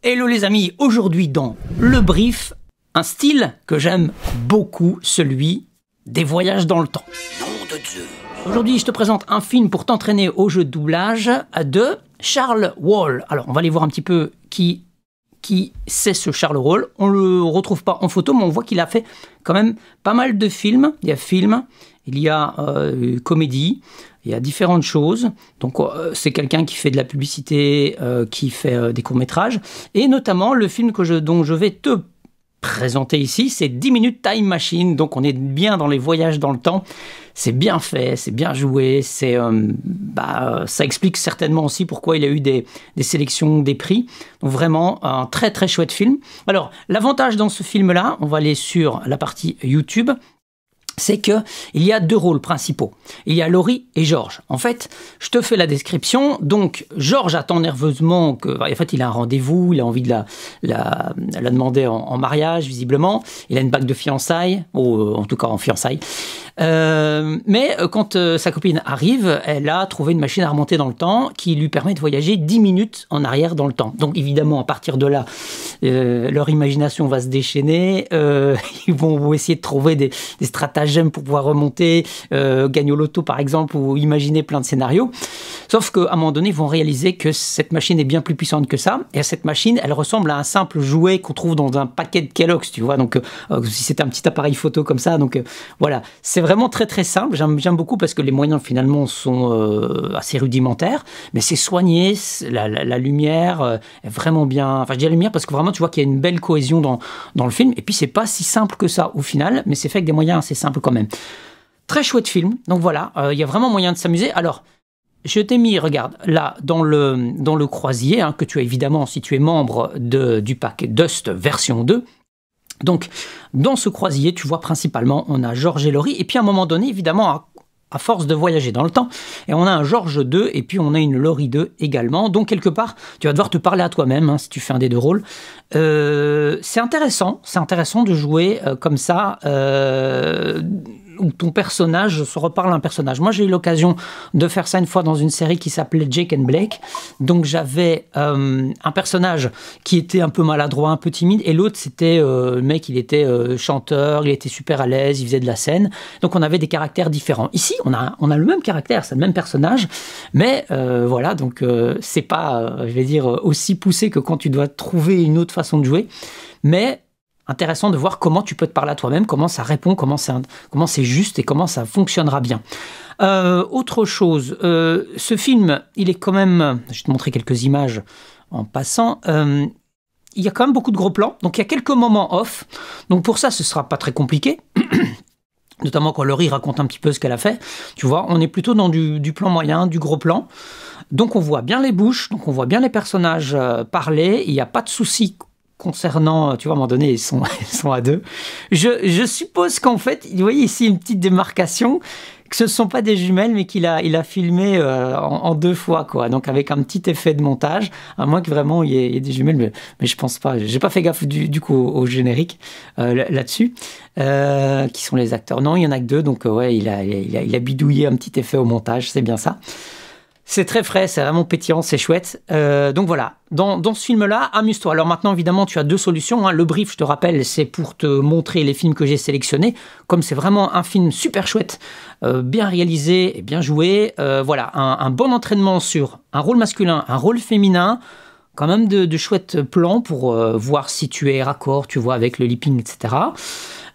Hello les amis, aujourd'hui dans Le Brief, un style que j'aime beaucoup, celui des voyages dans le temps. Nom de Dieu. Aujourd'hui je te présente un film pour t'entraîner au jeu de doublage de Charles Wall. Alors on va aller voir un petit peu qui c'est ce Charles Wall. On le retrouve pas en photo mais on voit qu'il a fait quand même pas mal de films. Il y a film, il y a comédie. Il y a différentes choses, donc c'est quelqu'un qui fait de la publicité, qui fait des courts-métrages, et notamment le film dont je vais te présenter ici, c'est 10 minutes Time Machine, donc on est bien dans les voyages dans le temps, c'est bien fait, c'est bien joué, ça explique certainement aussi pourquoi il a eu des sélections, des prix, donc vraiment un très très chouette film. Alors l'avantage dans ce film-là, on va aller sur la partie YouTube, c'est qu'il y a deux rôles principaux. Il y a Laurie et Georges. En fait, je te fais la description. Donc, Georges attend nerveusement en fait, il a un rendez-vous, il a envie de la demander en mariage, visiblement. Il a une bague de fiançailles, ou en tout cas en fiançailles. Mais quand sa copine arrive, elle a trouvé une machine à remonter dans le temps qui lui permet de voyager 10 minutes en arrière dans le temps. Donc, évidemment, à partir de là, leur imagination va se déchaîner. Ils vont essayer de trouver des stratagèmes pour pouvoir remonter, gagner au loto par exemple, ou imaginer plein de scénarios. Sauf qu'à un moment donné, ils vont réaliser que cette machine est bien plus puissante que ça. Et cette machine, elle ressemble à un simple jouet qu'on trouve dans un paquet de Kellogg's, tu vois. Donc, si c'était un petit appareil photo comme ça. Donc, voilà. C'est vraiment très très simple. J'aime beaucoup parce que les moyens finalement sont assez rudimentaires. Mais c'est soigné. La lumière est vraiment bien. Enfin, je dis la lumière parce que vraiment, tu vois qu'il y a une belle cohésion dans le film. Et puis, c'est pas si simple que ça au final. Mais c'est fait avec des moyens assez simples quand même. Très chouette film. Donc voilà, il y a vraiment moyen de s'amuser. Alors, je t'ai mis, regarde, là, dans le croisier, que tu as évidemment si tu es membre du pack Dust version 2. Donc, dans ce croisier, tu vois principalement, on a Georges et Laurie. Et puis, à un moment donné, évidemment, à force de voyager dans le temps, et on a un Georges 2, et puis on a une Laurie 2 également. Donc, quelque part, tu vas devoir te parler à toi-même, si tu fais un des deux rôles. C'est intéressant de jouer comme ça, où ton personnage se reparle à un personnage. Moi, j'ai eu l'occasion de faire ça une fois dans une série qui s'appelait Jake and Blake. Donc, j'avais un personnage qui était un peu maladroit, un peu timide, et l'autre, c'était le mec, il était chanteur, il était super à l'aise, il faisait de la scène. Donc, on avait des caractères différents. Ici, on a le même caractère, c'est le même personnage, mais voilà, donc c'est pas, je vais dire, aussi poussé que quand tu dois trouver une autre façon de jouer, mais intéressant de voir comment tu peux te parler à toi-même, comment ça répond, comment c'est juste et comment ça fonctionnera bien. Autre chose, ce film, il est quand même, je vais te montrer quelques images en passant, il y a quand même beaucoup de gros plans, donc il y a quelques moments off, donc pour ça ce sera pas très compliqué, notamment quand Laurie raconte un petit peu ce qu'elle a fait, tu vois, on est plutôt dans du plan moyen, du gros plan, donc on voit bien les bouches, donc on voit bien les personnages parler, il n'y a pas de souci concernant, tu vois, à un moment donné, ils sont à deux. Je suppose qu'en fait, vous voyez ici une petite démarcation, que ce ne sont pas des jumelles, mais qu'il a filmé en deux fois, quoi. Donc avec un petit effet de montage, à moins que vraiment il y ait des jumelles, mais je pense pas. J'ai pas fait gaffe du coup au générique là-dessus, qui sont les acteurs. Non, il y en a que deux, donc ouais, il a bidouillé un petit effet au montage, c'est bien ça. C'est très frais, c'est vraiment pétillant, c'est chouette. Donc voilà, dans ce film-là, amuse-toi. Alors maintenant, évidemment, tu as deux solutions. Le brief, je te rappelle, c'est pour te montrer les films que j'ai sélectionnés. Comme c'est vraiment un film super chouette, bien réalisé et bien joué, voilà, un bon entraînement sur un rôle masculin, un rôle féminin, quand même de chouettes plans pour voir si tu es raccord, tu vois, avec le lipping, etc.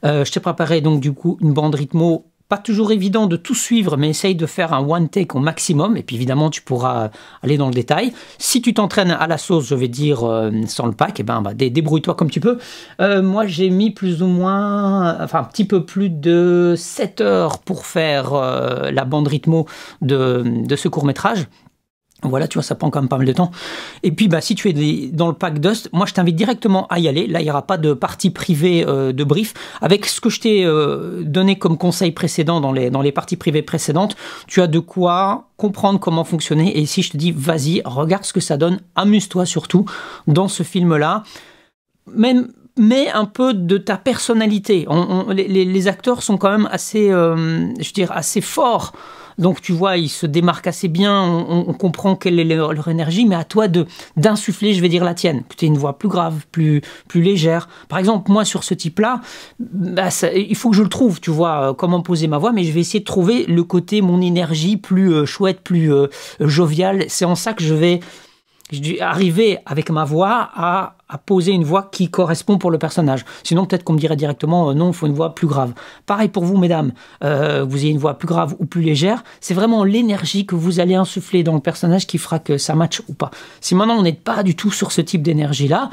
Je t'ai préparé donc du coup une bande rythmo. Pas toujours évident de tout suivre, mais essaye de faire un one take au maximum. Et puis évidemment, tu pourras aller dans le détail. Si tu t'entraînes à la sauce, je vais dire, sans le pack, débrouille-toi comme tu peux. Moi, j'ai mis plus ou moins, un petit peu plus de 7 heures pour faire la bande rythmo de ce court-métrage. Voilà, tu vois, ça prend quand même pas mal de temps. Et puis, si tu es dans le pack Dust, moi, je t'invite directement à y aller. Là, il n'y aura pas de partie privée de brief. Avec ce que je t'ai donné comme conseil précédent dans les parties privées précédentes, tu as de quoi comprendre comment fonctionner. Et ici, je te dis, vas-y, regarde ce que ça donne. Amuse-toi surtout dans ce film-là. Même mais un peu de ta personnalité. Les acteurs sont quand même assez, assez forts Donc tu vois, ils se démarquent assez bien, on comprend quelle est leur énergie, mais à toi d'insuffler, je vais dire, la tienne. Que tu aies une voix plus grave, plus légère. Par exemple, moi, sur ce type-là, il faut que je le trouve, tu vois, comment poser ma voix, mais je vais essayer de trouver le côté, mon énergie plus chouette, plus joviale. C'est en ça que je vais arriver avec ma voix à poser une voix qui correspond pour le personnage. Sinon, peut-être qu'on me dirait directement non, il faut une voix plus grave. Pareil pour vous, mesdames, vous ayez une voix plus grave ou plus légère, c'est vraiment l'énergie que vous allez insuffler dans le personnage qui fera que ça matche ou pas. Si maintenant on n'est pas du tout sur ce type d'énergie-là,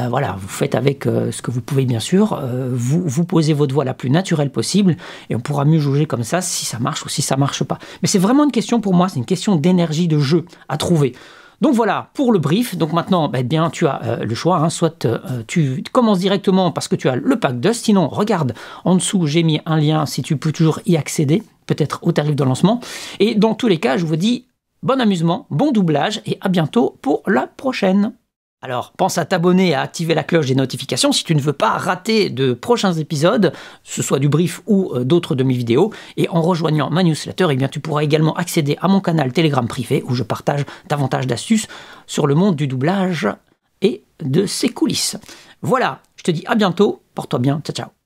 voilà, vous faites avec ce que vous pouvez, bien sûr, vous posez votre voix la plus naturelle possible et on pourra mieux juger comme ça si ça marche ou si ça marche pas. Mais c'est vraiment une question pour moi, c'est une question d'énergie de jeu à trouver. Donc voilà, pour le brief. Donc maintenant, bien, tu as le choix. Hein, soit tu commences directement parce que tu as le pack Dust. Sinon, regarde, en dessous, j'ai mis un lien si tu peux toujours y accéder, peut-être au tarif de lancement. Et dans tous les cas, je vous dis bon amusement, bon doublage et à bientôt pour la prochaine. Alors, pense à t'abonner et à activer la cloche des notifications si tu ne veux pas rater de prochains épisodes, ce soit du brief ou d'autres de mes vidéos. Et en rejoignant ma newsletter, tu pourras également accéder à mon canal Telegram privé où je partage davantage d'astuces sur le monde du doublage et de ses coulisses. Voilà, je te dis à bientôt, porte-toi bien, ciao ciao.